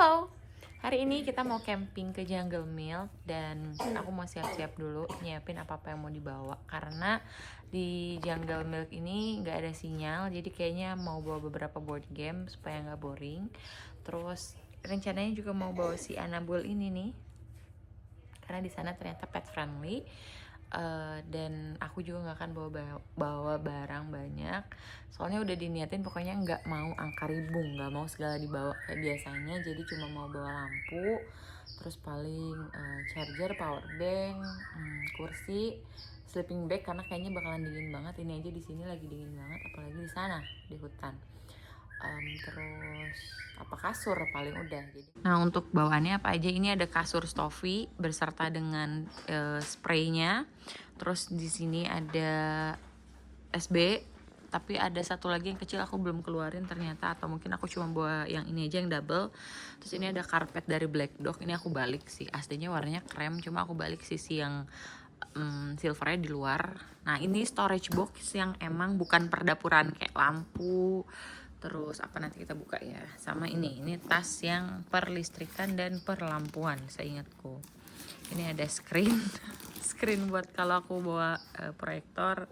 Halo, hari ini kita mau camping ke Jungle Milk dan aku mau siap-siap dulu nyiapin apa-apa yang mau dibawa karena di Jungle Milk ini nggak ada sinyal, jadi kayaknya mau bawa beberapa board game supaya nggak boring. Terus rencananya juga mau bawa si Anabul ini nih, karena di sana ternyata pet friendly. Dan aku juga nggak akan bawa barang banyak, soalnya udah diniatin pokoknya nggak mau angka ribung, nggak mau segala dibawa kayak biasanya, jadi cuma mau bawa lampu, terus paling charger, power bank, kursi, sleeping bag karena kayaknya bakalan dingin banget. Ini aja di sini lagi dingin banget, apalagi di sana di hutan. Terus apa, kasur paling udah. Jadi nah, untuk bawaannya apa aja, ini ada kasur Stoffy berserta dengan spraynya. Terus di sini ada SB, tapi ada satu lagi yang kecil aku belum keluarin ternyata, atau mungkin aku cuma bawa yang ini aja yang double. Terus ini ada karpet dari Black Dog, ini aku balik sih, aslinya warnanya krem, cuma aku balik sisi yang silvernya di luar. Nah, ini storage box yang emang bukan perdapuran kayak lampu. Terus apa, nanti kita buka ya. Sama ini tas yang perlistrikan dan perlampuan seingatku. Ini ada screen screen buat kalau aku bawa proyektor.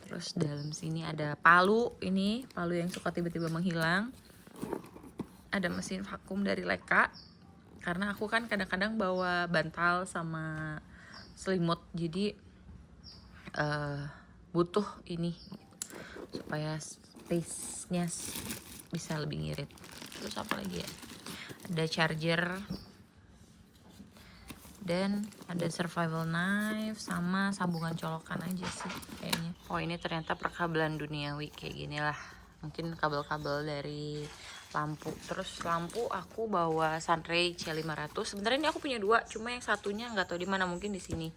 Terus dalam sini ada palu, ini palu yang suka tiba-tiba menghilang. Ada mesin vakum dari Leka, karena aku kan kadang-kadang bawa bantal sama selimut, jadi butuh ini supaya space-nya bisa lebih ngirit. Terus apa lagi ya, ada charger dan ada survival knife sama sambungan colokan aja sih kayaknya. Oh, ini ternyata perkabelan duniawi kayak gini lah, mungkin kabel-kabel dari lampu. Terus lampu aku bawa Sunray C500. Sebenarnya ini aku punya dua, cuma yang satunya nggak tahu di mana, mungkin di sini.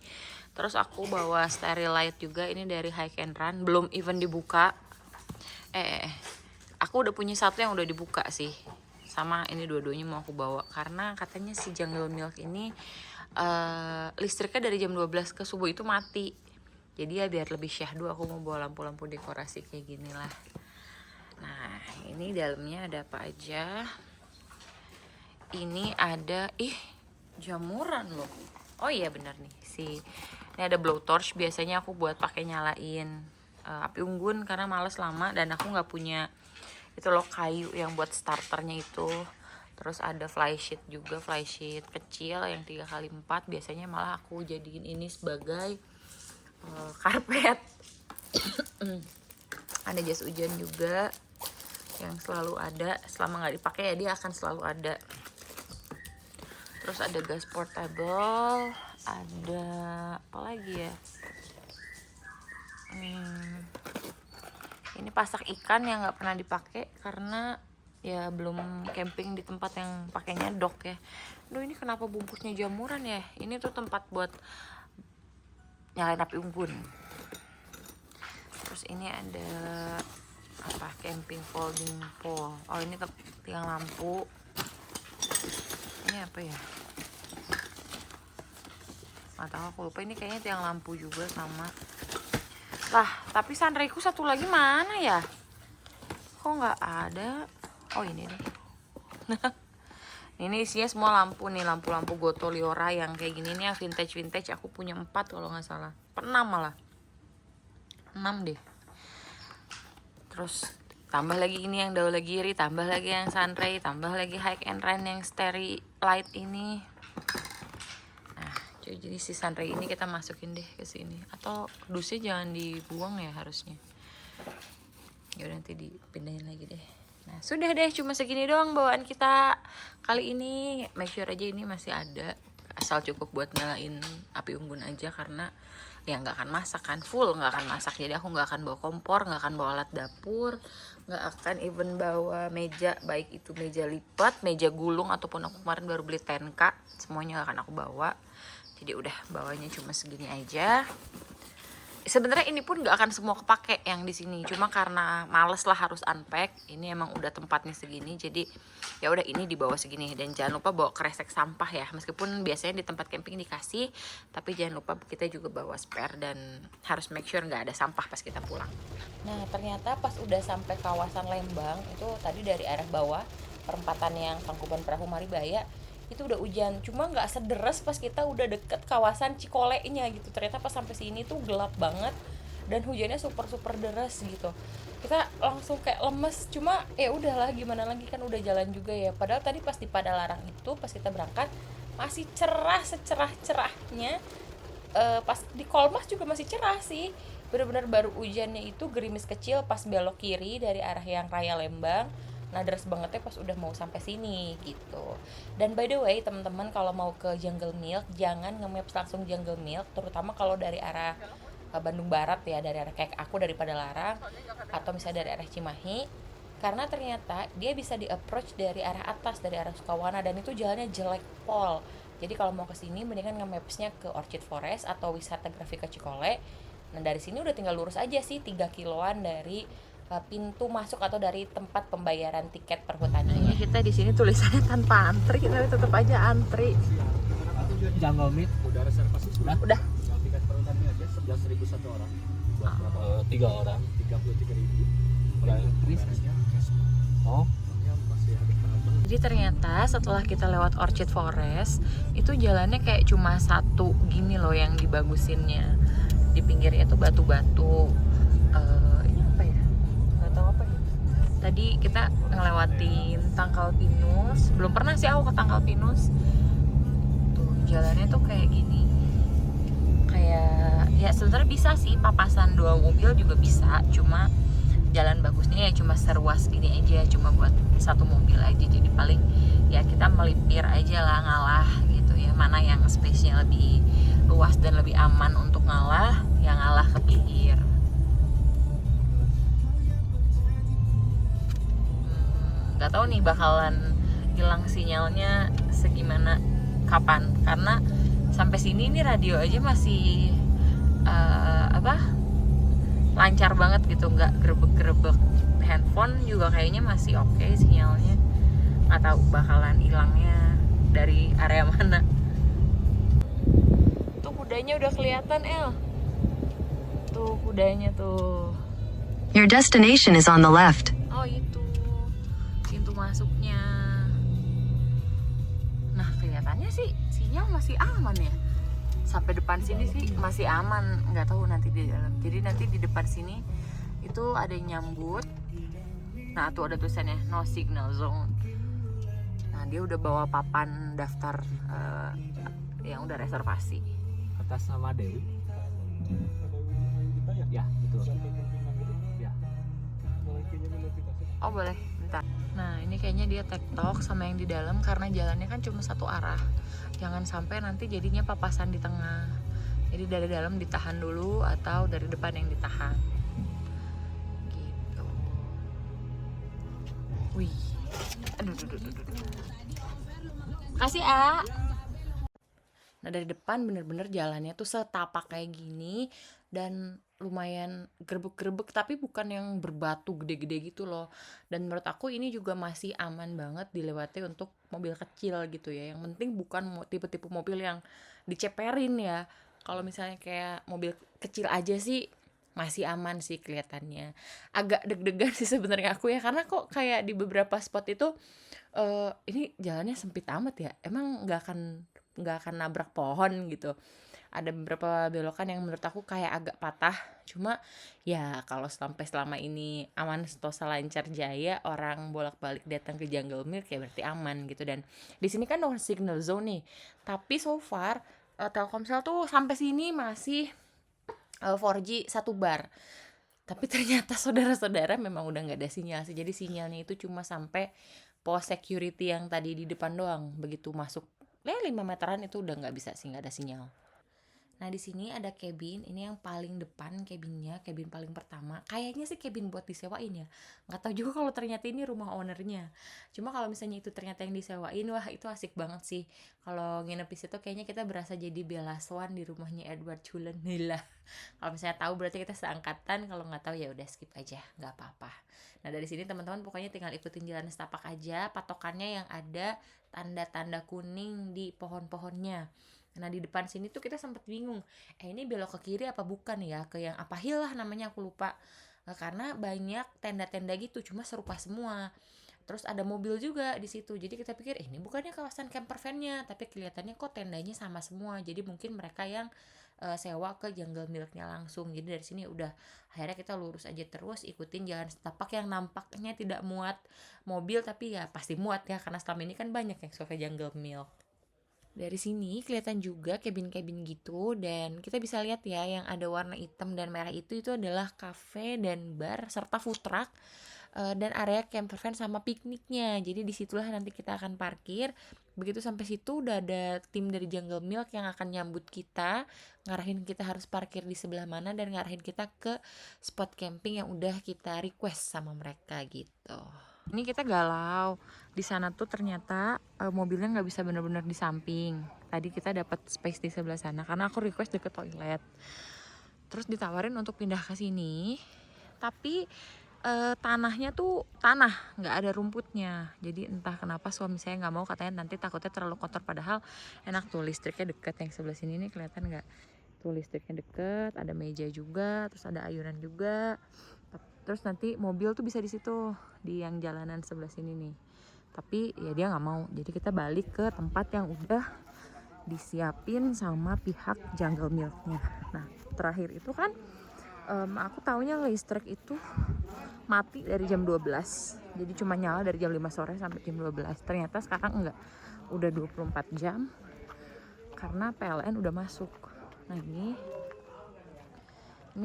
Terus aku bawa Sterilite juga, ini dari Hike and Run, belum even dibuka. Aku udah punya satu yang udah dibuka sih. Sama ini dua-duanya mau aku bawa karena katanya si Jungle Milk ini listriknya dari jam 12 ke subuh itu mati. Jadi ya biar lebih syahdu aku mau bawa lampu-lampu dekorasi kayak gini lah. Nah, ini dalamnya ada apa aja. Ini ada jamuran loh. Oh iya benar nih, ini ada blowtorch. Biasanya aku buat pakai nyalain api unggun karena males lama, dan aku nggak punya itu loh kayu yang buat starternya itu. Terus ada flysheet juga, flysheet kecil yang 3x4. Biasanya malah aku jadiin ini sebagai karpet. Ada jas hujan juga yang selalu ada, selama nggak dipakai ya dia akan selalu ada. Terus ada gas portable, ada apa lagi ya, ini pasak ikan yang nggak pernah dipakai karena ya belum camping di tempat yang pakainya dock ya. Duh, ini kenapa bungkusnya jamuran ya? Ini tuh tempat buat nyalain api unggun. Terus ini ada apa, camping folding pole. Oh, ini tiang lampu. Ini apa ya, nggak tahu, aku lupa. Ini kayaknya tiang lampu juga sama. Lah, tapi Sunrayku satu lagi mana ya? Kok nggak ada? Oh, ini deh. Ini isinya semua lampu nih, lampu-lampu Goto Liora yang kayak gini nih, yang vintage. Aku punya 4 kalau nggak salah, 6 malah, 6 deh. Terus tambah lagi ini yang Daulagiri, tambah lagi yang Sunray, tambah lagi Hike and Run yang Sterilite ini. Nah, jadi si Sunray ini kita masukin deh ke sini, atau dusnya jangan dibuang ya harusnya. Ya udah, nanti dipindahin lagi deh. Nah, sudah deh, cuma segini doang bawaan kita kali ini. Make sure aja ini masih ada, asal cukup buat nyalain api unggun aja, karena ya nggak akan masak kan, full nggak akan masak. Jadi aku nggak akan bawa kompor, nggak akan bawa alat dapur, nggak akan even bawa meja, baik itu meja lipat, meja gulung, ataupun aku kemarin baru beli tenka, semuanya nggak akan aku bawa. Jadi udah, bawanya cuma segini aja. Sebenarnya ini pun nggak akan semua kepake yang di sini, cuma karena males lah harus unpack. Ini emang udah tempatnya segini, jadi ya udah ini dibawa segini. Dan jangan lupa bawa kresek sampah ya, meskipun biasanya di tempat camping dikasih, tapi jangan lupa kita juga bawa spare dan harus make sure nggak ada sampah pas kita pulang. Nah, ternyata pas udah sampai kawasan Lembang itu tadi dari arah bawah perempatan yang Tangkuban Perahu Maribaya itu udah hujan, cuma nggak sederes pas kita udah deket kawasan Cikoleknya gitu. Ternyata pas sampai sini tuh gelap banget dan hujannya super super deras gitu. Kita langsung kayak lemes, cuma ya udahlah gimana lagi, kan udah jalan juga ya. Padahal tadi pas di Padalarang itu pas kita berangkat masih cerah secerah cerahnya. Pas di Kolmas juga masih cerah sih, benar-benar baru hujannya itu gerimis kecil pas belok kiri dari arah yang Raya Lembang. Nah deras bangetnya pas udah mau sampai sini gitu. Dan by the way teman-teman, kalau mau ke Jungle Milk jangan nge-maps langsung Jungle Milk, terutama kalau dari arah Bandung Barat ya, dari arah kayak aku dari Padalarang atau misalnya dari arah Cimahi, karena ternyata dia bisa di approach dari arah atas, dari arah Sukawana, dan itu jalannya jelek pol. Jadi kalau mau kesini mendingan nge-mapsnya ke Orchid Forest atau wisata Grafika Cikole. Nah dari sini udah tinggal lurus aja sih, 3 kiloan dari pintu masuk atau dari tempat pembayaran tiket perhutaninya. Ini kita di sini tulisannya tanpa antri, tapi tetap aja antri. Jungle Meat udah reservasi sudah? Udah. Tinggal tiket perhutani aja 11.000 satu orang. Buat berapa? 3 orang 33.000. Udah increase ya. Oh, masih ada penambah. Jadi ternyata setelah kita lewat Orchid Forest itu jalannya kayak cuma satu gini loh yang dibagusinnya. Di pinggirnya tuh batu-batu. Ini apa ya? Nggak tahu apa ya. Tadi kita ngelewatin Tangkal Pinus. Belum pernah sih aku ke Tangkal Pinus. Tuh jalannya tuh kayak gini. Kayak ya sebenarnya bisa sih papasan 2 mobil juga bisa. Cuma jalan bagusnya ya cuma seruas gini aja, cuma buat 1 mobil aja. Jadi paling ya kita melipir aja lah, ngalah gitu ya. Mana yang space-nya lebih luas dan lebih aman untuk ngalah, yang ngalah ke pinggir. Nggak tahu nih bakalan hilang sinyalnya segimana kapan, karena sampai sini nih radio aja masih lancar banget gitu, nggak grebek-grebek. Handphone juga kayaknya masih oke sinyalnya. Nggak tahu bakalan hilangnya dari area mana. Tuh kudanya udah kelihatan, El. Tuh kudanya tuh. Your destination is on the left. Oh itu pintu masuknya. Nah kelihatannya sih sinyal masih aman ya. Sampai depan sini sih masih aman, nggak tahu nanti di dalam. Jadi nanti di depan sini itu ada yang nyambut. Nah tuh ada tulisannya no signal zone. Nah dia udah bawa papan daftar yang udah reservasi. Atas nama Dewi. Ya, betul. Ya. Oh boleh, bentar. Nah ini kayaknya dia tektok sama yang di dalam karena jalannya kan cuma satu arah. Jangan sampai nanti jadinya papasan di tengah. Jadi dari dalam ditahan dulu atau dari depan yang ditahan. Gitu. Wih. Aduh. Kasih A. Nah dari depan bener-bener jalannya tuh setapak kayak gini dan lumayan gerbek-gerbek, tapi bukan yang berbatu gede-gede gitu loh. Dan menurut aku ini juga masih aman banget dilewati untuk mobil kecil gitu ya. Yang penting bukan tipe-tipe mobil yang diceperin ya. Kalau misalnya kayak mobil kecil aja sih masih aman sih kelihatannya. Agak deg-degan sih sebenarnya aku ya, karena kok kayak di beberapa spot itu ini jalannya sempit amat ya. Emang nggak akan nabrak pohon gitu. Ada beberapa belokan yang menurut aku kayak agak patah. Cuma ya kalau selama ini aman sentosa lancar jaya, orang bolak-balik datang ke Jungle Milk ya berarti aman gitu. Dan di sini kan no signal zone nih. Tapi so far Telkomsel tuh sampai sini masih 4G 1 bar. Tapi ternyata saudara-saudara memang udah nggak ada sinyal sih. Jadi sinyalnya itu cuma sampai pos security yang tadi di depan doang. Begitu masuk 5 meteran itu udah nggak bisa sih, nggak ada sinyal. Nah di sini ada cabin, ini yang paling depan cabinnya, cabin paling pertama. Kayaknya sih cabin buat disewain ya. Nggak tahu juga kalau ternyata ini rumah ownernya. Cuma kalau misalnya itu ternyata yang disewain, wah itu asik banget sih. Kalau nginep di situ kayaknya kita berasa jadi Bella Swan di rumahnya Edward Cullen. Lah. Kalau misalnya tahu berarti kita seangkatan, kalau nggak tahu ya udah skip aja, nggak apa-apa. Nah dari sini teman-teman pokoknya tinggal ikutin jalan setapak aja, patokannya yang ada tanda-tanda kuning di pohon-pohonnya. Nah di depan sini tuh kita sempat bingung, ini belok ke kiri apa bukan ya, ke yang apa hill lah namanya aku lupa. Karena banyak tenda-tenda gitu, cuma serupa semua. Terus ada mobil juga di situ. Jadi kita pikir ini bukannya kawasan camper van-nya, tapi kelihatannya kok tendanya sama semua. Jadi mungkin mereka yang sewa ke Jungle Milk-nya langsung. Jadi dari sini udah akhirnya kita lurus aja terus ikutin jalan setapak yang nampaknya tidak muat mobil, tapi ya pasti muat ya karena selama ini kan banyak yang suka Jungle Milk. Dari sini kelihatan juga cabin-cabin gitu, dan kita bisa lihat ya yang ada warna hitam dan merah itu adalah cafe dan bar serta food truck, dan area camper van sama pikniknya. Jadi disitulah nanti kita akan parkir. Begitu sampai situ udah ada tim dari Jungle Milk yang akan nyambut kita, ngarahin kita harus parkir di sebelah mana dan ngarahin kita ke spot camping yang udah kita request sama mereka gitu. Ini kita galau, di sana tuh ternyata mobilnya nggak bisa bener-bener di samping. Tadi kita dapat space di sebelah sana karena aku request deket toilet. Terus ditawarin untuk pindah ke sini, tapi tanahnya tuh tanah, nggak ada rumputnya. Jadi entah kenapa suami saya nggak mau, katanya nanti takutnya terlalu kotor. Padahal enak tuh, listriknya deket. Yang sebelah sini nih kelihatan nggak? Tuh listriknya deket, ada meja juga, terus ada ayunan juga. Terus nanti mobil tuh bisa di situ, di yang jalanan sebelah sini nih. Tapi ya dia nggak mau. Jadi kita balik ke tempat yang udah disiapin sama pihak Jungle Milk-nya. Nah terakhir itu kan aku taunya listrik itu mati dari jam 12. Jadi cuma nyala dari jam 5 sore sampai jam 12. Ternyata sekarang enggak, udah 24 jam karena PLN udah masuk. Nah ini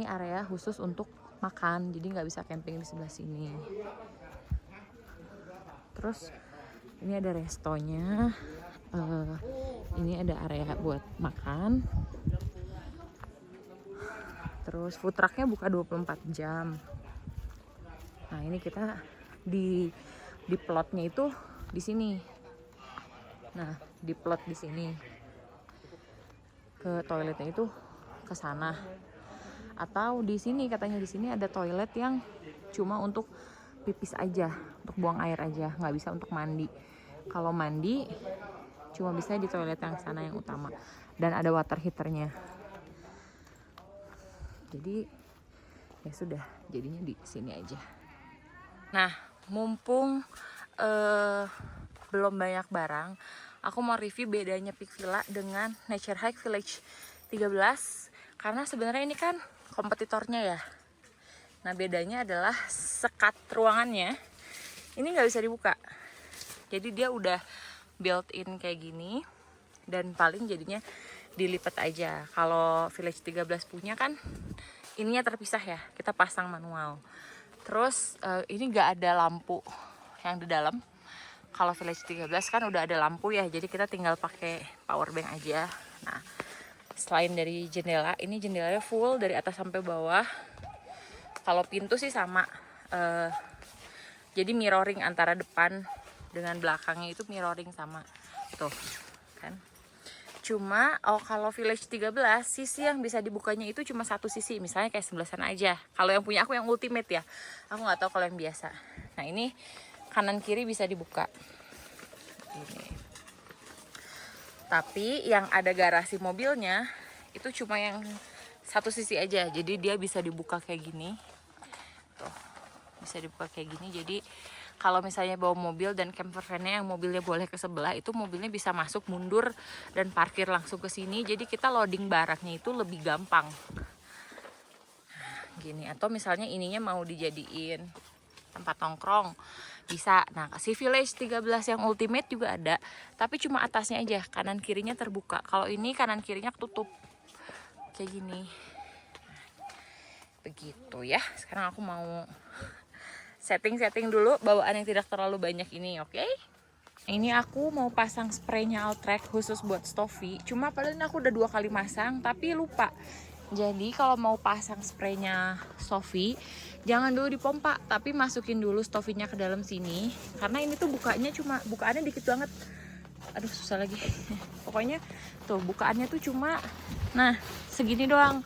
area khusus untuk makan, jadi nggak bisa camping di sebelah sini. Terus ini ada restonya, ini ada area buat makan. Terus food trucknya buka 24 jam. Nah ini kita di plotnya itu di sini. Nah di plot di sini, ke toiletnya itu ke sana. Atau di sini katanya di sini ada toilet yang cuma untuk pipis aja, untuk buang air aja, nggak bisa untuk mandi. Kalau mandi cuma bisa di toilet yang sana yang utama, dan ada water heaternya. Jadi ya sudah, jadinya di sini aja. Nah mumpung belum banyak barang, aku mau review bedanya Peak Villa dengan Nature Hike Village 13, karena sebenarnya ini kan kompetitornya ya. Nah bedanya adalah sekat ruangannya ini nggak bisa dibuka, jadi dia udah built in kayak gini, dan paling jadinya dilipat aja. Kalau Village 13 punya kan ininya terpisah ya, kita pasang manual. Terus ini nggak ada lampu yang di dalam. Kalau Village 13 kan udah ada lampu ya, jadi kita tinggal pakai power bank aja. Nah selain dari jendela, ini jendelanya full dari atas sampai bawah. Kalau pintu sih sama, jadi mirroring antara depan dengan belakangnya itu mirroring sama tuh kan. Cuma kalau Village 13 sisi yang bisa dibukanya itu cuma satu sisi, misalnya kayak sebelah sana aja. Kalau yang punya aku yang ultimate ya, aku nggak tahu kalau yang biasa. Nah ini kanan kiri bisa dibuka ini. Tapi yang ada garasi mobilnya itu cuma yang satu sisi aja, jadi dia bisa dibuka kayak gini. Tuh, bisa dibuka kayak gini. Jadi kalau misalnya bawa mobil dan camper van-nya yang mobilnya boleh ke sebelah, itu mobilnya bisa masuk, mundur, dan parkir langsung ke sini. Jadi kita loading barangnya itu lebih gampang. Gini, atau misalnya ininya mau dijadiin tempat nongkrong, bisa. Nah si Village 13 yang ultimate juga ada, tapi cuma atasnya aja, kanan kirinya terbuka. Kalau ini kanan kirinya tutup kayak gini. Begitu ya. Sekarang aku mau setting dulu bawaan yang tidak terlalu banyak ini, oke? Ini aku mau pasang spraynya Altrek khusus buat Stovi. Cuma paling aku udah 2 kali masang tapi lupa. Jadi kalau mau pasang spraynya Stovi, jangan dulu dipompa, tapi masukin dulu Stovinya ke dalam sini. Karena ini tuh bukaannya dikit banget. Aduh susah lagi. Pokoknya tuh bukaannya tuh cuma segini doang.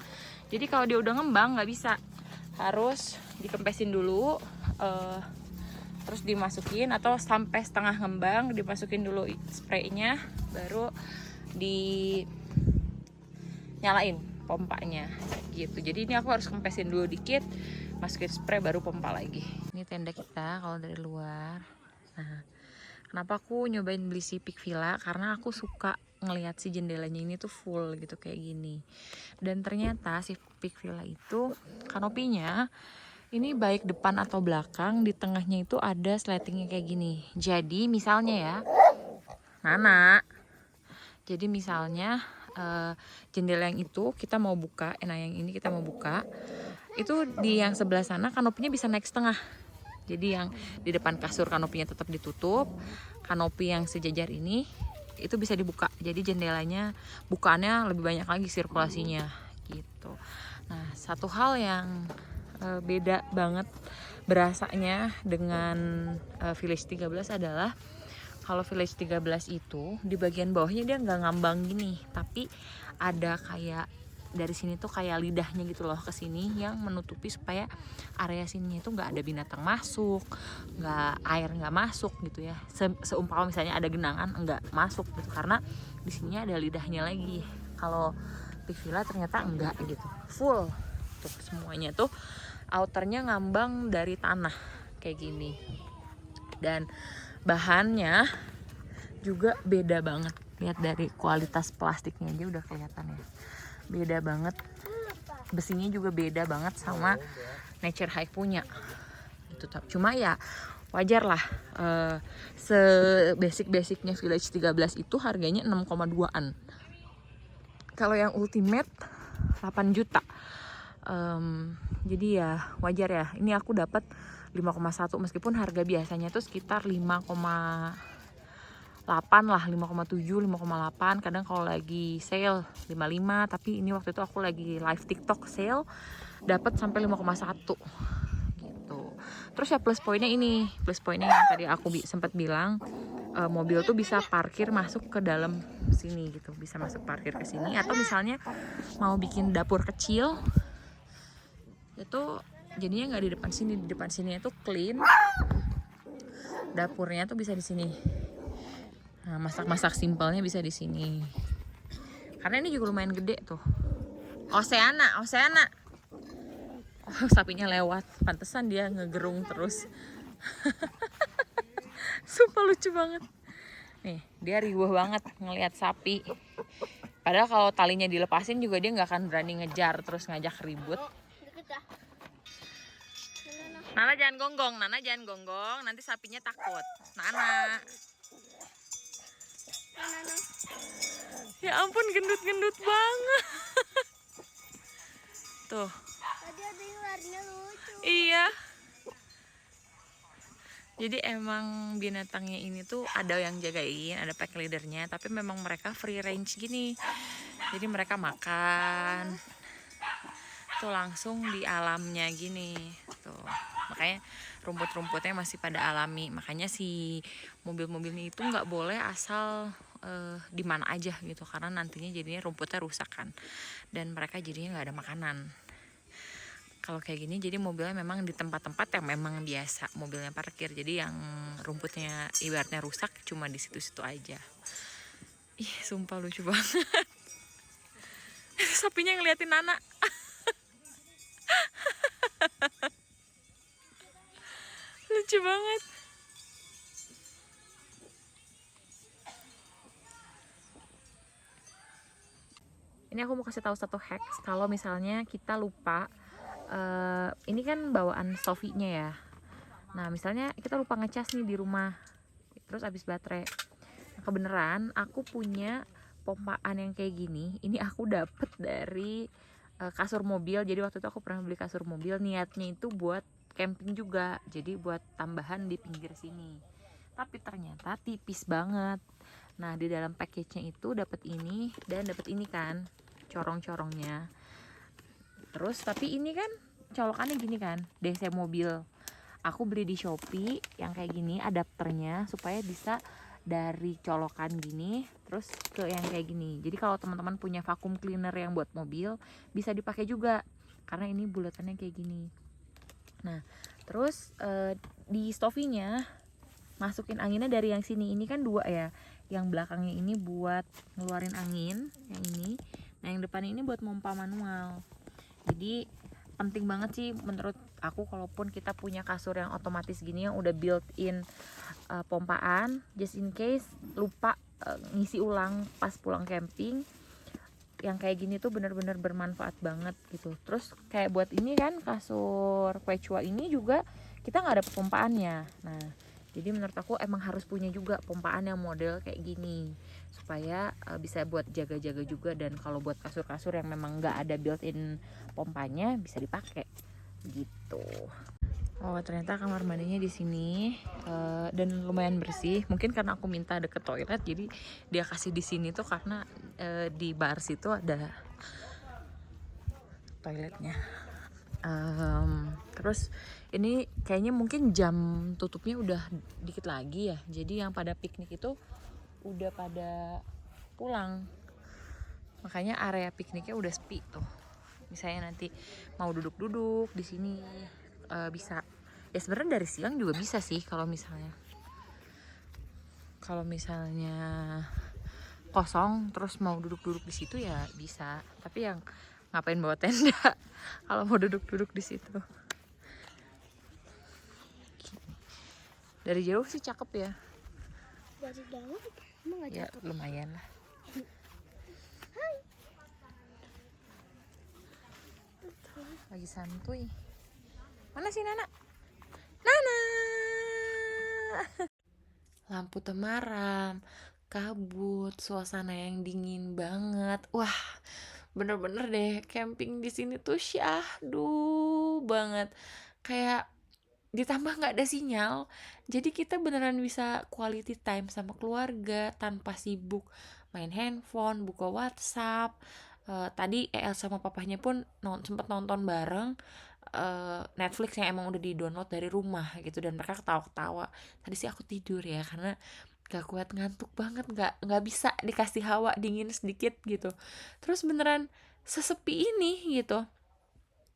Jadi kalau dia udah ngembang nggak bisa, harus dikempesin dulu, terus dimasukin, atau sampai setengah ngembang dimasukin dulu spraynya, baru dinyalain pompanya gitu. Jadi ini aku harus kempesin dulu dikit, masukin spray, baru pompa lagi. Ini tenda kita kalau dari luar. Nah, kenapa aku nyobain beli si Peak Villa? Karena aku suka ngelihat si jendelanya ini tuh full gitu kayak gini. Dan ternyata si Peak Villa itu kanopinya ini baik depan atau belakang, di tengahnya itu ada slatingnya kayak gini. Jadi misalnya ya, Nana. Jadi misalnya jendela yang itu kita mau buka, yang ini kita mau buka, itu di yang sebelah sana kanopinya bisa naik setengah. Jadi yang di depan kasur kanopinya tetap ditutup, kanopi yang sejajar ini itu bisa dibuka. Jadi jendelanya bukaannya lebih banyak lagi sirkulasinya gitu. Nah, satu hal yang beda banget berasanya dengan Village 13 adalah kalau Village 13 itu di bagian bawahnya dia nggak ngambang gini, tapi ada kayak dari sini tuh kayak lidahnya gitu loh ke sini yang menutupi supaya area sini itu nggak ada binatang masuk, air nggak masuk gitu ya. Seumpama misalnya ada genangan nggak masuk gitu karena di sini ada lidahnya lagi. Kalau Peak Villa ternyata enggak gitu, full tuh semuanya tuh outernya ngambang dari tanah kayak gini. Dan bahannya juga beda banget, lihat dari kualitas plastiknya aja udah kelihatan ya, beda banget. Besinya juga beda banget sama Nature Hike punya gitu. Cuma ya wajar lah, sebasic-basicnya Village 13 itu harganya 6,2an. Kalau yang Ultimate 8 juta. Jadi ya wajar ya, ini aku dapat 5,1 meskipun harga biasanya tuh sekitar 5,8 lah, 5,7, 5,8. Kadang kalau lagi sale 5,5, tapi ini waktu itu aku lagi live TikTok sale dapat sampai 5,1 gitu. Terus ya plus poinnya ini, plus poinnya yang tadi aku sempat bilang, mobil tuh bisa parkir masuk ke dalam sini gitu, bisa masuk parkir ke sini. Atau misalnya mau bikin dapur kecil itu jadinya nggak di depan sini itu clean, dapurnya tuh bisa di sini. Nah, masak simpelnya bisa di sini karena ini juga lumayan gede tuh. Oceana oh, sapinya lewat, pantesan dia ngegerung terus. Sumpah lucu banget nih, dia riuh banget ngelihat sapi, padahal kalau talinya dilepasin juga dia nggak akan berani ngejar terus ngajak ribut. Nana jangan gonggong, nanti sapinya takut. Nana. Ya ampun, gendut banget. Tuh. Tadi ada yang larinya lucu. Iya. Jadi emang binatangnya ini tuh ada yang jagain, ada pack leadernya, tapi memang mereka free range gini. Jadi mereka makan tuh langsung di alamnya gini tuh. Makanya rumput-rumputnya masih pada alami. Makanya si mobil-mobilnya itu nggak boleh asal di mana aja gitu, karena nantinya jadinya rumputnya rusak kan, dan mereka jadinya nggak ada makanan. Kalau kayak gini jadi mobilnya memang di tempat-tempat yang memang biasa mobilnya parkir, jadi yang rumputnya ibaratnya rusak cuma di situ-situ aja. Ih, sumpah lucu banget. Sapinya ngeliatin Nana. Lucu banget. Ini aku mau kasih tahu satu hacks kalau misalnya kita lupa, ini kan bawaan Sofinya ya. Nah misalnya kita lupa ngecas nih di rumah, terus habis baterai. Nah, kebeneran aku punya pompaan yang kayak gini. Ini aku dapet dari kasur mobil. Jadi waktu itu aku pernah beli kasur mobil, niatnya itu buat camping juga, jadi buat tambahan di pinggir sini. Tapi ternyata tipis banget. Nah di dalam package-nya itu dapat ini dan dapat ini kan corong-corongnya. Terus tapi ini kan colokannya gini kan, DC mobil. Aku beli di Shopee yang kayak gini adapternya supaya bisa dari colokan gini terus ke yang kayak gini. Jadi kalau teman-teman punya vacuum cleaner yang buat mobil bisa dipakai juga karena ini bulatannya kayak gini. Nah terus di stovinya masukin anginnya dari yang sini. Ini kan dua ya, yang belakangnya ini buat ngeluarin angin yang ini, nah yang depan ini buat pompa manual. Jadi penting banget sih menurut aku kalaupun kita punya kasur yang otomatis gini yang udah built in pompaan, just in case lupa ngisi ulang pas pulang camping, yang kayak gini tuh bener-bener bermanfaat banget gitu. Terus kayak buat ini kan kasur Quechua ini juga kita nggak ada pompaannya. Nah jadi menurut aku emang harus punya juga pompaan yang model kayak gini supaya bisa buat jaga-jaga juga, dan kalau buat kasur-kasur yang memang nggak ada built-in pompanya bisa dipakai gitu. Oh ternyata kamar mandinya di sini dan lumayan bersih. Mungkin karena aku minta deket toilet jadi dia kasih di sini tuh karena di bar situ ada toiletnya. Terus ini kayaknya mungkin jam tutupnya udah dikit lagi ya. Jadi yang pada piknik itu udah pada pulang. Makanya area pikniknya udah sepi tuh. Misalnya nanti mau duduk-duduk di sini bisa. Ya sebenarnya dari siang juga bisa sih kalau misalnya kosong terus mau duduk-duduk di situ ya bisa. Tapi yang ngapain bawa tenda kalau mau duduk-duduk di situ. Dari jauh sih cakep ya. Dari dalam emang nggak Ya cakep. lumayan lah. Lagi santuy. Mana sih Nana? Nana. Lampu temaram, kabut, suasana yang dingin banget. Wah, bener-bener deh camping di sini tuh syahdu banget. Kayak ditambah nggak ada sinyal, jadi kita beneran bisa quality time sama keluarga tanpa sibuk main handphone, buka WhatsApp. Tadi El sama papahnya pun sempet nonton bareng Netflix yang emang udah di-download dari rumah gitu, dan mereka ketawa-ketawa. Tadi sih aku tidur ya karena gak kuat, ngantuk banget, nggak bisa dikasih hawa dingin sedikit gitu. Terus beneran sesepi ini gitu.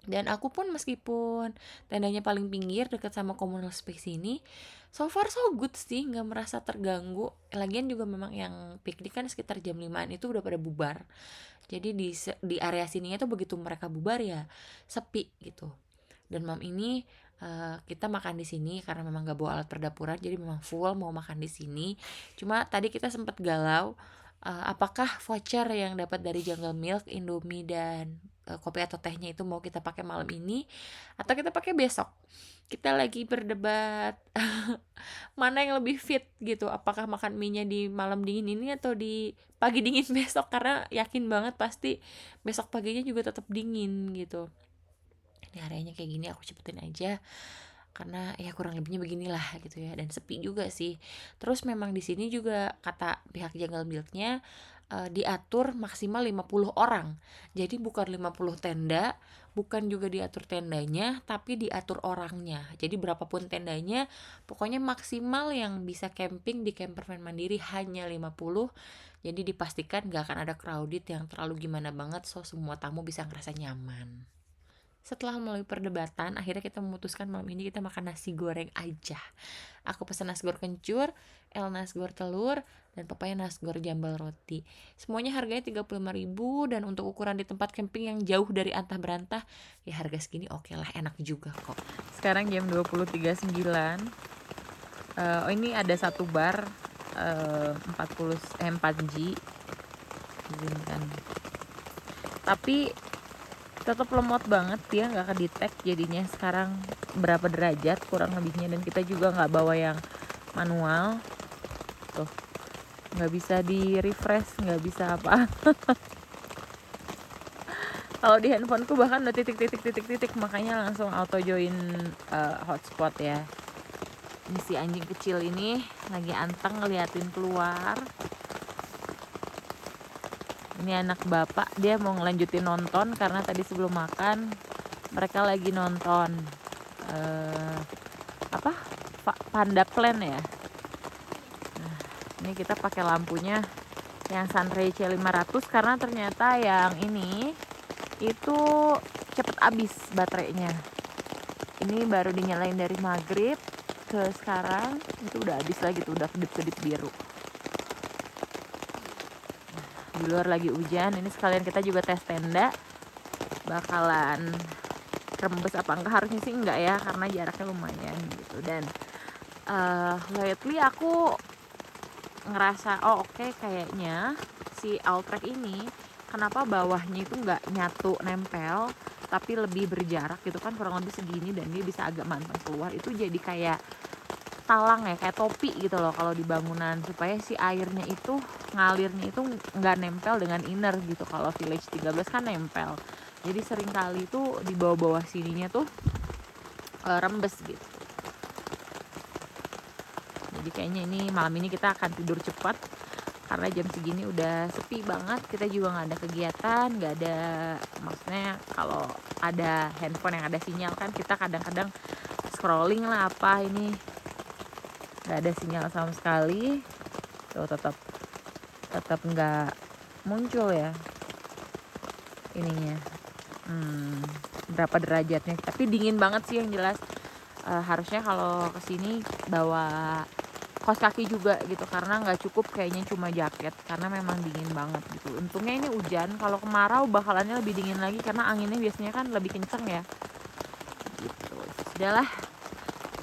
Dan aku pun meskipun tendanya paling pinggir dekat sama communal space ini, so far so good sih, nggak merasa terganggu. Lagian juga memang yang piknik kan sekitar jam 5-an itu udah pada bubar. Jadi di area sininya tuh begitu mereka bubar ya sepi gitu. Dan malam ini kita makan di sini karena memang gak bawa alat perdapuran, jadi memang full mau makan di sini. Cuma tadi kita sempat galau apakah voucher yang dapat dari Jungle Milk, Indomie dan kopi atau tehnya itu mau kita pakai malam ini atau kita pakai besok. Kita lagi berdebat mana yang lebih fit gitu, apakah makan mie-nya di malam dingin ini atau di pagi dingin besok, karena yakin banget pasti besok paginya juga tetap dingin gitu. Ini areanya kayak gini aku cepetin aja karena ya kurang lebihnya beginilah gitu ya, dan sepi juga sih. Terus memang di sini juga kata pihak Jungle Milk-nya diatur maksimal 50 orang. Jadi bukan 50 tenda, bukan juga diatur tendanya, tapi diatur orangnya. Jadi berapapun tendanya, pokoknya maksimal yang bisa camping di campervan mandiri hanya 50. Jadi dipastikan gak akan ada crowded yang terlalu gimana banget, so semua tamu bisa ngerasa nyaman. Setelah melalui perdebatan, akhirnya kita memutuskan malam ini kita makan nasi goreng aja. Aku pesan nasi goreng kencur, El nasi goreng telur, dan papanya nasi goreng jambal roti. Semuanya harganya 35.000, dan untuk ukuran di tempat camping yang jauh dari antah berantah, ya harga segini oke lah, enak juga kok. Sekarang jam 20.39. Ini ada satu bar 4G izinkan. Tapi tetap lemot banget, dia nggak kedetek jadinya sekarang berapa derajat kurang lebihnya, dan kita juga nggak bawa yang manual tuh, nggak bisa di refresh, nggak bisa apa. Kalau di handphoneku bahkan udah titik, makanya langsung auto join hotspot ya. Ini si anjing kecil ini lagi anteng ngeliatin keluar. Ini anak bapak, dia mau ngelanjutin nonton karena tadi sebelum makan mereka lagi nonton Panda Plan ya. Nah, ini kita pakai lampunya yang Sunray C500 karena ternyata yang ini itu cepet habis baterainya. Ini baru dinyalain dari maghrib ke sekarang itu udah habis lagi tuh, udah kedip-kedip biru. Di luar lagi hujan, ini sekalian kita juga tes tenda, bakalan rembes apa enggak, harusnya sih enggak ya karena jaraknya lumayan gitu. Dan lately aku ngerasa oke, kayaknya si Outrek ini kenapa bawahnya itu nggak nyatu nempel tapi lebih berjarak gitu kan, kurang lebih segini, dan dia bisa agak manteng keluar. Itu jadi kayak talang ya, kayak topi gitu loh kalau di bangunan, supaya si airnya itu ngalirnya itu nggak nempel dengan inner gitu. Kalau Village 13 kan nempel, jadi sering kali itu di bawah-bawah sininya tuh rembes gitu. Jadi kayaknya ini malam ini kita akan tidur cepat karena jam segini udah sepi banget. Kita juga nggak ada kegiatan, nggak ada, maksudnya kalau ada handphone yang ada sinyal kan kita kadang-kadang scrolling lah apa, ini nggak ada sinyal sama sekali. Tuh tetap nggak muncul ya ininya, berapa derajatnya, tapi dingin banget sih yang jelas. Harusnya kalau kesini bawa kaos kaki juga gitu, karena nggak cukup kayaknya cuma jaket, karena memang dingin banget gitu. Untungnya ini hujan, kalau kemarau bakalannya lebih dingin lagi karena anginnya biasanya kan lebih kenceng ya gitu. Sudahlah,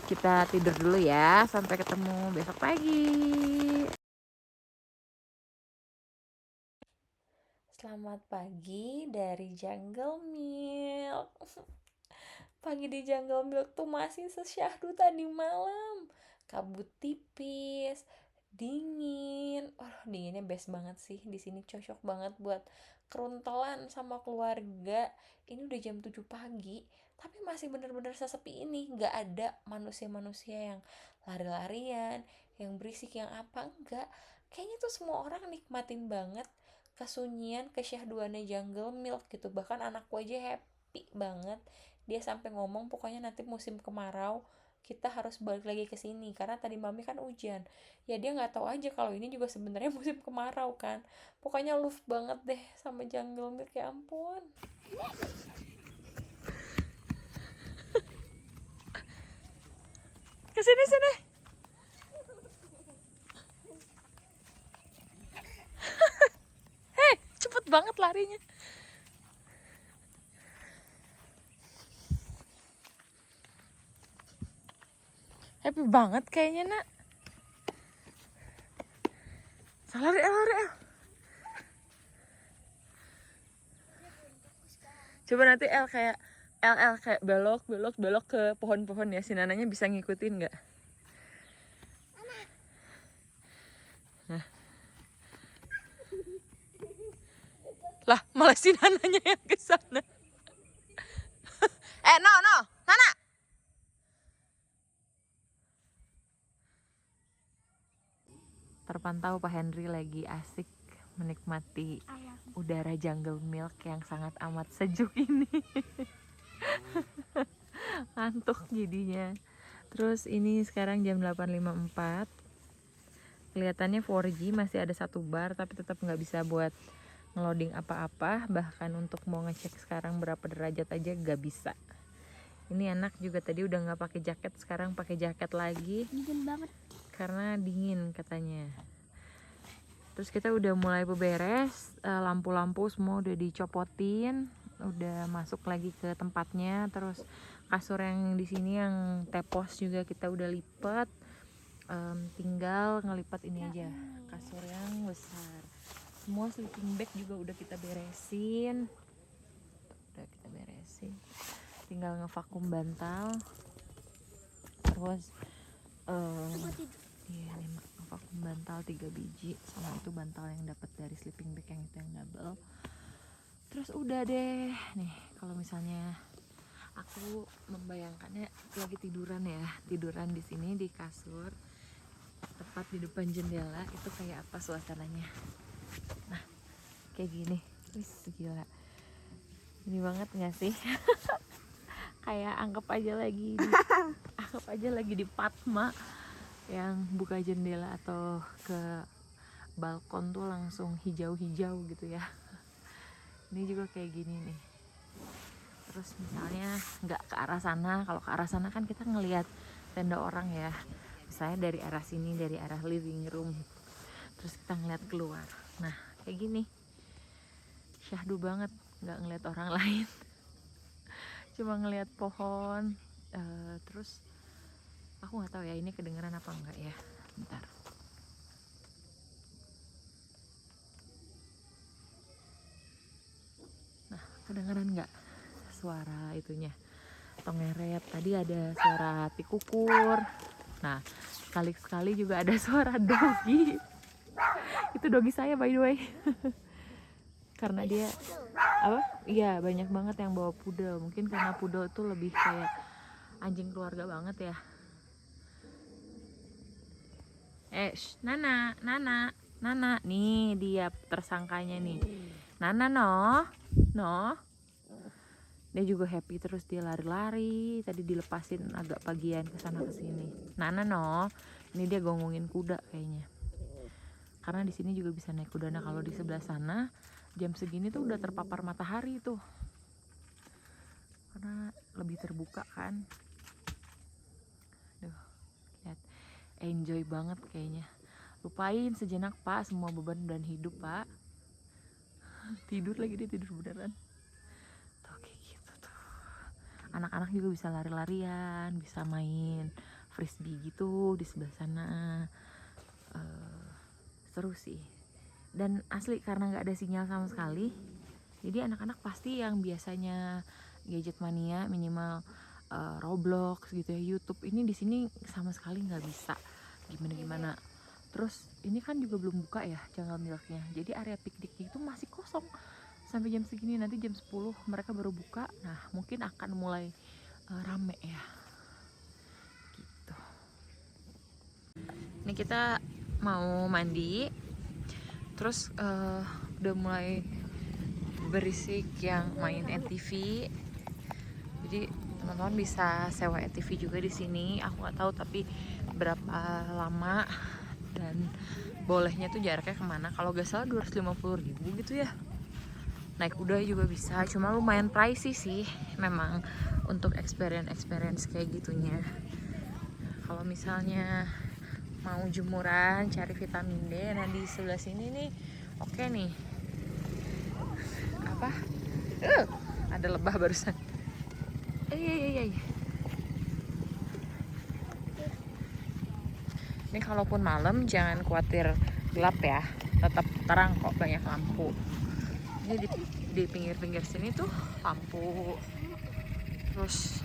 kita tidur dulu ya, sampai ketemu besok pagi. Selamat pagi dari Jungle Milk. Pagi di Jungle Milk tuh masih sesyahdu tadi malam. Kabut tipis, dingin. Dinginnya best banget sih. Di sini cocok banget buat keruntelan sama keluarga. Ini udah jam 7 pagi, tapi masih bener-bener sesepi ini. Gak ada manusia-manusia yang lari-larian, yang berisik, yang apa, enggak. Kayaknya tuh semua orang nikmatin banget kesunyian, kesyahduannya Jungle Milk gitu. Bahkan anakku aja happy banget. Dia sampai ngomong pokoknya nanti musim kemarau kita harus balik lagi ke sini karena tadi mami kan hujan. Ya dia nggak tahu aja kalau ini juga sebenarnya musim kemarau kan. Pokoknya love banget deh sama Jungle Milk, ya ampun. Kesini sini. Hei, cepet banget larinya. Happy banget kayaknya, nak. Lari. Coba nanti L kayak belok ke pohon-pohon ya. Si Nananya bisa ngikutin nggak? Nah. Lah, malah si Nananya yang ke sana. No, Nana. Terpantau Pak Henry lagi asik menikmati udara Jungle Milk yang sangat amat sejuk ini. Ngantuk jadinya. Terus ini sekarang jam 8.54. Kelihatannya 4G, masih ada satu bar tapi tetap nggak bisa buat ngeloading apa-apa. Bahkan untuk mau ngecek sekarang berapa derajat aja nggak bisa. Ini anak juga tadi udah nggak pakai jaket, sekarang pakai jaket lagi. Dingin banget. Karena dingin katanya. Terus kita udah mulai beberes, lampu-lampu semua udah dicopotin, udah masuk lagi ke tempatnya. Terus kasur yang di sini yang tepos juga kita udah lipat, tinggal ngelipat ini aja, kasur yang besar. Semua sleeping bag juga udah kita beresin, tinggal ngevakum bantal. Terus iya nih, vakum bantal 3 biji, sama itu bantal yang dapat dari sleeping bag yang itu yang double. Terus udah deh nih, kalau misalnya aku membayangkannya lagi tiduran di sini di kasur tepat di depan jendela, itu kayak apa suasananya. Nah kayak gini, wis gila, ini banget nggak sih? Kayak anggap aja lagi di Padma yang buka jendela atau ke balkon tuh langsung hijau-hijau gitu ya. Ini juga kayak gini nih. Terus misalnya nggak ke arah sana, kalau ke arah sana kan kita ngelihat tenda orang ya, misalnya dari arah sini, dari arah living room, terus kita ngeliat keluar. Nah kayak gini, syahdu banget, nggak ngeliat orang lain, cuma ngelihat pohon. Terus aku nggak tahu ya ini kedengeran apa enggak ya, bentar. Nah, kedengeran nggak suara itunya, tongeret? Tadi ada suara hati kukur. Nah, sekali-sekali juga ada suara dogi. Itu dogi saya by the way. Karena dia apa? Iya, banyak banget yang bawa pudel. Mungkin karena pudel itu lebih kayak anjing keluarga banget ya. Nana, Nana, Nana. Nih dia tersangkanya nih. Nana no. Dia juga happy terus, dia lari-lari. Tadi dilepasin agak pagian ke sana ke sini. Nana no. Ini dia gonggongin kuda kayaknya. Karena di sini juga bisa naik kuda. Nah, kalau di sebelah sana jam segini tuh udah terpapar matahari tuh. Karena lebih terbuka kan. Duh, lihat. Enjoy banget kayaknya. Lupain sejenak Pak semua beban dan hidup Pak. Tidur lagi, dia tidur beneran. Tuh kayak gitu tuh. Anak-anak juga bisa lari-larian, bisa main frisbee gitu di sebelah sana. Seru sih. Dan asli karena nggak ada sinyal sama sekali, jadi anak-anak pasti yang biasanya gadget mania minimal Roblox gitu ya, YouTube, ini di sini sama sekali nggak bisa gimana. Terus ini kan juga belum buka ya Jungle Milknya, jadi area pikniknya itu masih kosong sampai jam segini. Nanti jam 10 mereka baru buka. Nah, mungkin akan mulai rame ya gitu. Ini kita mau mandi, terus udah mulai berisik yang main ATV. Jadi teman-teman bisa sewa ATV juga di sini. Aku nggak tahu tapi berapa lama dan bolehnya tuh jaraknya kemana. Kalau gak salah 250.000 gitu ya. Naik kuda juga bisa, cuma lumayan pricey sih memang untuk experience kayak gitunya. Kalau misalnya mau jemuran, cari vitamin D, nah di sebelah sini nih oke nih. Apa? Ada lebah barusan. Ini kalaupun malam jangan khawatir gelap ya, tetap terang kok, banyak lampu. Ini di pinggir-pinggir sini tuh lampu, terus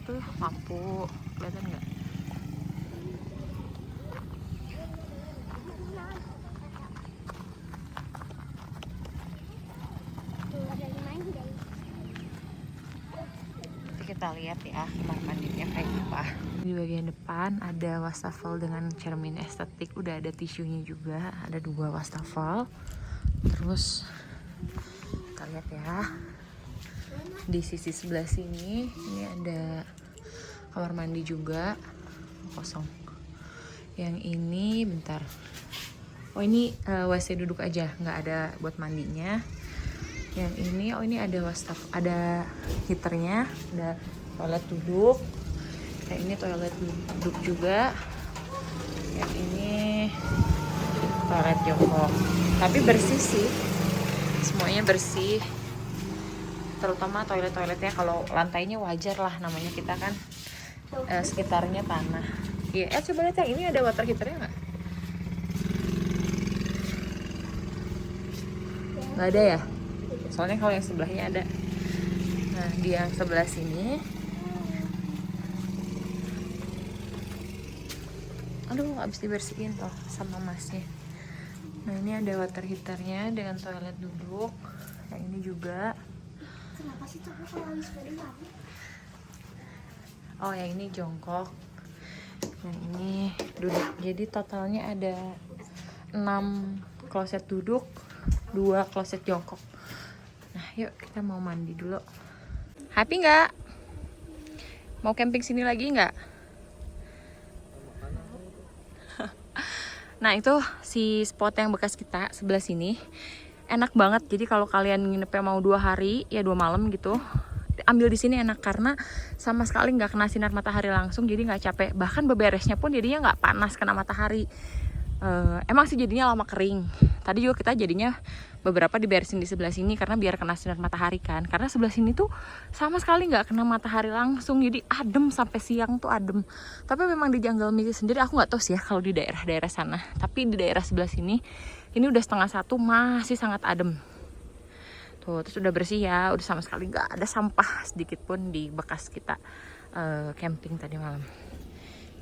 tuh lampu, kelihatan nggak? Kita lihat ya kamar mandinya kayak apa. Di bagian depan ada wastafel dengan cermin estetik, udah ada tisunya juga, ada 2 wastafel. Terus kita lihat ya, di sisi sebelah sini ini ada kamar mandi juga kosong. Yang ini bentar, oh ini WC duduk aja, nggak ada buat mandinya. Yang ini, oh ini ada wastafel, ada heaternya, ada toilet duduk. Yang ini toilet duduk juga. Yang ini toilet jongkok. Tapi bersih sih, semuanya bersih. Terutama toiletnya, kalau lantainya wajar lah, namanya kita kan sekitarnya tanah. Iya, coba lihat yang ini ada water heaternya nggak? Nggak ada ya? Soalnya kalau yang sebelahnya ada. Nah, di yang sebelah sini, aduh habis dibersihin toh sama masnya. Nah, ini ada water heaternya dengan toilet duduk. Yang ini juga. Kenapa sih tapi kalau habis mandi lama? Oh, yang ini jongkok. Yang ini duduk. Jadi totalnya ada 6 kloset duduk, 2 kloset jongkok. Nah, yuk kita mau mandi dulu. Happy nggak? Mau camping sini lagi nggak? Nah, itu si spot yang bekas kita sebelah sini. Enak banget. Jadi kalau kalian nginepnya mau 2 hari, ya 2 malam gitu, ambil di sini enak karena sama sekali nggak kena sinar matahari langsung, jadi nggak capek. Bahkan beberesnya pun jadinya nggak panas kena matahari. Emang sih jadinya lama kering. Tadi juga kita jadinya beberapa diberesin di sebelah sini karena biar kena sinar matahari kan. Karena sebelah sini tuh sama sekali nggak kena matahari langsung, jadi adem sampai siang tuh adem. Tapi memang di Jungle Mist sendiri aku nggak tahu sih ya kalau di daerah-daerah sana. Tapi di daerah sebelah sini ini udah 12:30 masih sangat adem. Tuh, terus udah bersih ya, udah sama sekali nggak ada sampah sedikit pun di bekas kita camping tadi malam.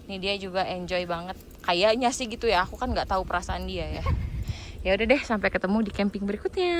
Ini dia juga enjoy banget. Kayaknya sih gitu ya, aku kan nggak tahu perasaan dia ya. Ya udah deh, sampai ketemu di camping berikutnya.